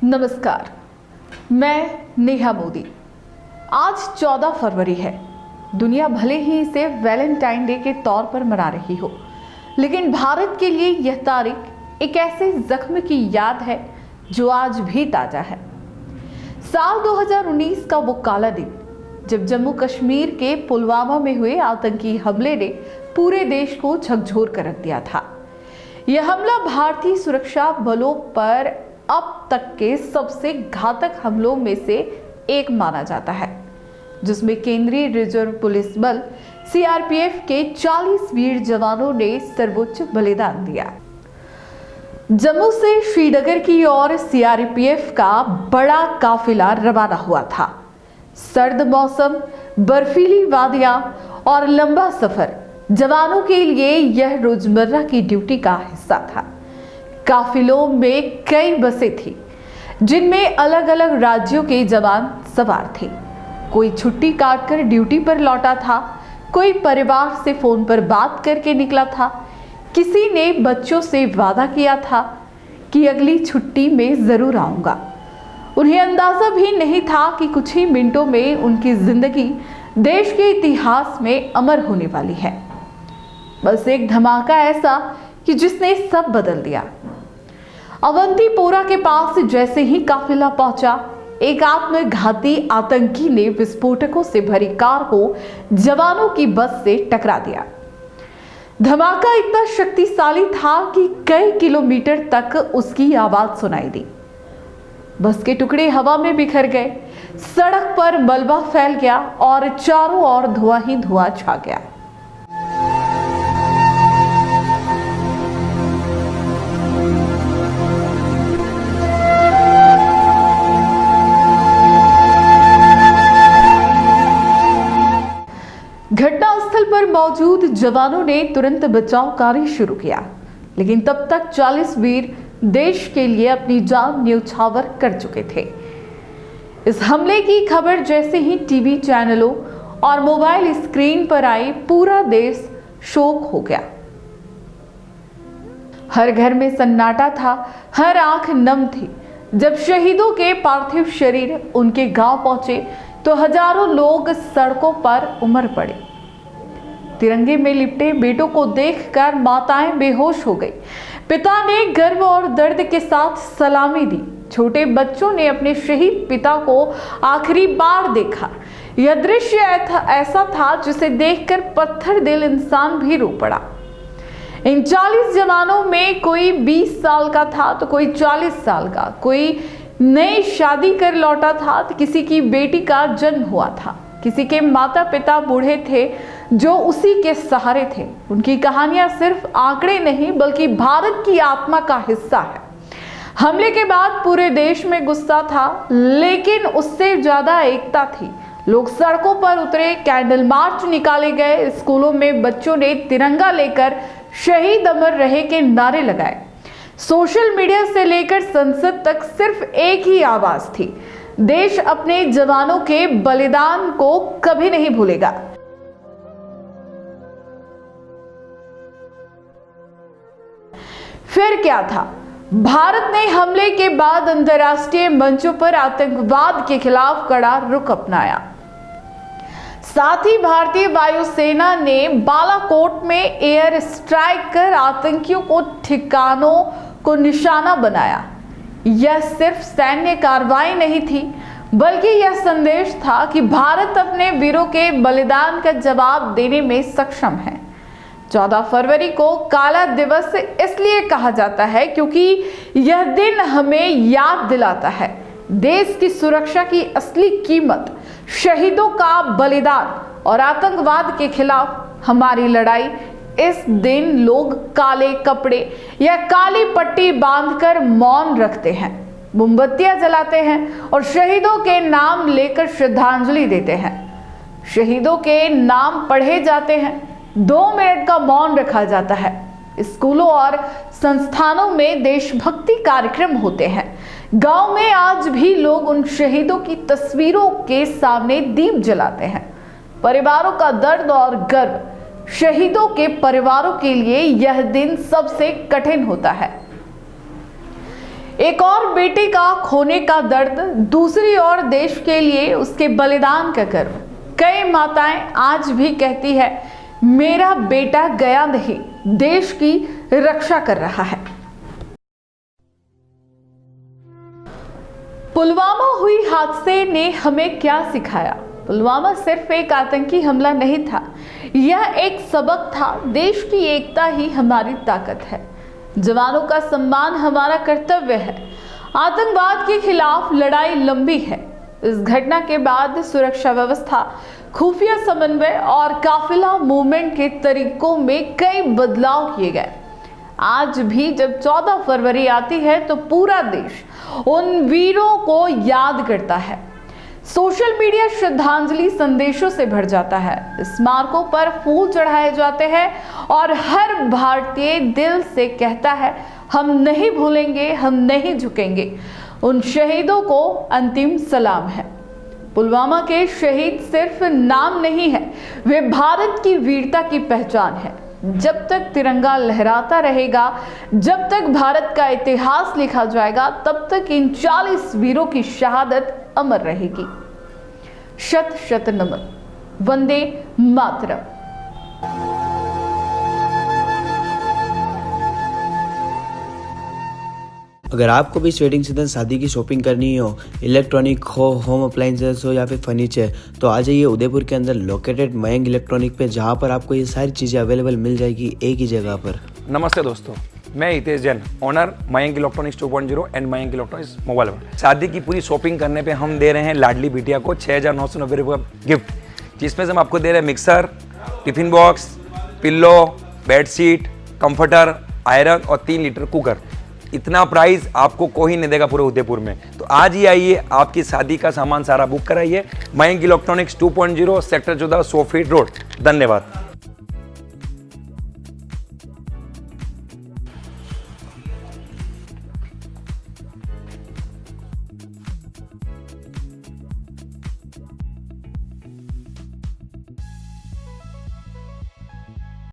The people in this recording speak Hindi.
नमस्कार, मैं नेहा मोदी। आज 14 फरवरी है। दुनिया भले ही इसे वैलेंटाइन डे के तौर पर मना रही हो, लेकिन भारत के लिए यह तारीख एक ऐसे जख्म की याद है जो आज भी ताजा है। साल 2019 का वो काला दिन जब जम्मू कश्मीर के पुलवामा में हुए आतंकी हमले ने पूरे देश को झकझोर कर रख दिया था। यह हमला भारतीय सुरक्षा बलों पर अब तक के सबसे घातक हमलों में से एक माना जाता है, जिसमें केंद्रीय रिजर्व पुलिस बल सीआरपीएफ के 40 वीर जवानों ने सर्वोच्च बलिदान दिया। जम्मू से श्रीनगर की ओर सीआरपीएफ का बड़ा काफिला रवाना हुआ था। सर्द मौसम, बर्फीली वादियां और लंबा सफर जवानों के लिए यह रोजमर्रा की ड्यूटी का हिस्सा था। काफिलों में कई बसें थी जिनमें अलग अलग राज्यों के जवान सवार थे। कोई छुट्टी काटकर ड्यूटी पर लौटा था, कोई परिवार से फोन पर बात करके निकला था, किसी ने बच्चों से वादा किया था कि अगली छुट्टी में जरूर आऊंगा। उन्हें अंदाजा भी नहीं था कि कुछ ही मिनटों में उनकी जिंदगी देश के इतिहास में अमर होने वाली है। बस एक धमाका ऐसा कि जिसने सब बदल दिया। अवंतीपोरा के पास जैसे ही काफिला पहुंचा, एक आत्मघाती आतंकी ने विस्फोटकों से भरी कार को जवानों की बस से टकरा दिया। धमाका इतना शक्तिशाली था कि कई किलोमीटर तक उसकी आवाज सुनाई दी। बस के टुकड़े हवा में बिखर गए, सड़क पर मलबा फैल गया और चारों ओर धुआं ही धुआं छा गया। घटनास्थल पर मौजूद जवानों ने तुरंत बचाव कार्य शुरू किया, लेकिन तब तक 40 वीर देश के लिए अपनी जान न्यौछावर कर चुके थे। इस हमले की खबर जैसे ही टीवी चैनलों और मोबाइल स्क्रीन पर आई, पूरा देश शोक हो गया। हर घर में सन्नाटा था, हर आंख नम थी। जब शहीदों के पार्थिव शरीर उनके गांव पहुंचे तो हजारों लोग सड़कों पर उमड़ पड़े। तिरंगे में लिपटे बेटों को देखकर माताएं बेहोश हो गई। पिता ने गर्व और दर्द के साथ सलामी दी। छोटे बच्चों ने अपने शहीद पिता को आखिरी बार देखा। यह दृश्य ऐसा था जिसे देखकर पत्थर दिल इंसान भी रो पड़ा। इन 40 जवानों में कोई 20 साल का था तो कोई 40 साल का, कोई नई शादी कर लौटा था तो किसी की बेटी का जन्म हुआ था, किसी के माता पिता बूढ़े थे जो उसी के सहारे थे। उनकी कहानियां सिर्फ आंकड़े नहीं बल्कि भारत की आत्मा का हिस्सा है। हमले के बाद पूरे देश में गुस्सा था, लेकिन उससे ज्यादा एकता थी। लोग सड़कों पर उतरे, कैंडल मार्च निकाले गए, स्कूलों में बच्चों ने तिरंगा लेकर शहीद अमर रहे के नारे लगाए। सोशल मीडिया से लेकर संसद तक सिर्फ एक ही आवाज थी, देश अपने जवानों के बलिदान को कभी नहीं भूलेगा। फिर क्या था? भारत ने हमले के बाद अंतर्राष्ट्रीय मंचों पर आतंकवाद के खिलाफ कड़ा रुख अपनाया। साथ ही भारतीय वायुसेना ने बालाकोट में एयर स्ट्राइक कर आतंकियों को ठिकानों को निशाना बनाया। यह सिर्फ सैन्य कार्रवाई नहीं थी, बल्कि यह संदेश था कि भारत अपने वीरों के बलिदान का जवाब देने में सक्षम है। 14 फरवरी को काला दिवस इसलिए कहा जाता है क्योंकि यह दिन हमें याद दिलाता है देश की सुरक्षा की असली कीमत, शहीदों का बलिदान और आतंकवाद के खिलाफ हमारी लड़ाई। इस दिन लोग काले कपड़े या काली पट्टी बांधकर मौन रखते हैं, मोमबत्तियां जलाते हैं और शहीदों के नाम लेकर श्रद्धांजलि देते हैं। शहीदों के नाम पढ़े जाते हैं, 2 मिनट का मौन रखा जाता है। स्कूलों और संस्थानों में देशभक्ति कार्यक्रम होते हैं। गांव में आज भी लोग उन शहीदों की तस्वीरों के सामने दीप जलाते हैं। परिवारों का दर्द और गर्व, शहीदों के परिवारों के लिए यह दिन सबसे कठिन होता है। एक और बेटे का खोने का दर्द, दूसरी ओर देश के लिए उसके बलिदान का गर्व। कई माताएं आज भी कहती है, मेरा बेटा गया नहीं, देश की रक्षा कर रहा है। पुलवामा हुई हादसे ने हमें क्या सिखाया? पुलवामा सिर्फ एक आतंकी हमला नहीं था, यह एक सबक था। देश की एकता ही हमारी ताकत है। जवानों का सम्मान हमारा कर्तव्य है। आतंकवाद के खिलाफ लड़ाई लंबी है। इस घटना के बाद सुरक्षा व्यवस्था, खुफिया समन्वय और काफिला मूवमेंट के तरीकों में कई बदलाव किए गए। आज भी जब 14 फरवरी आती है तो पूरा देश उन वीरों को याद करता है। सोशल मीडिया श्रद्धांजलि संदेशों से भर जाता है। स्मारकों पर फूल चढ़ाए जाते हैं और हर भारतीय दिल से कहता है, हम नहीं भूलेंगे, हम नहीं झुकेंगे। उन शहीदों को अंतिम सलाम है। पुलवामा के शहीद सिर्फ नाम नहीं है, वे भारत की वीरता की पहचान है। जब तक तिरंगा लहराता रहेगा, जब तक भारत का इतिहास लिखा जाएगा, तब तक इन 40 वीरों की शहादत अमर रहेगी। शत शत नमन। वंदे मातरम। अगर आपको भी इस वेडिंग सीजन शादी की शॉपिंग करनी हो, इलेक्ट्रॉनिक हो, होम अप्लाइंसेस हो या फिर फर्नीचर, तो आ जाइए उदयपुर के अंदर लोकेटेड मयंक इलेक्ट्रॉनिक पे, जहां पर आपको ये सारी चीज़ें अवेलेबल मिल जाएगी एक ही जगह पर। नमस्ते दोस्तों, मैं Hitesh Jain, owner Mayank electronics 2.0 and Mayank electronics mobile world. शादी की पूरी शॉपिंग करने पे हम दे रहे हैं लाडली बिटिया को 6,990 रुपये का गिफ्ट, जिसमें से हम आपको दे रहे हैं mixer, tiffin box, pillow, bedsheet, comforter, iron और 3 लीटर कुकर। इतना प्राइस आपको कोई नहीं देगा पूरे उदयपुर में। तो आज ही आइए, आपकी शादी का सामान सारा बुक कराइए। Mayank electronics 2.0 sector 14 100 feet road. धन्यवाद।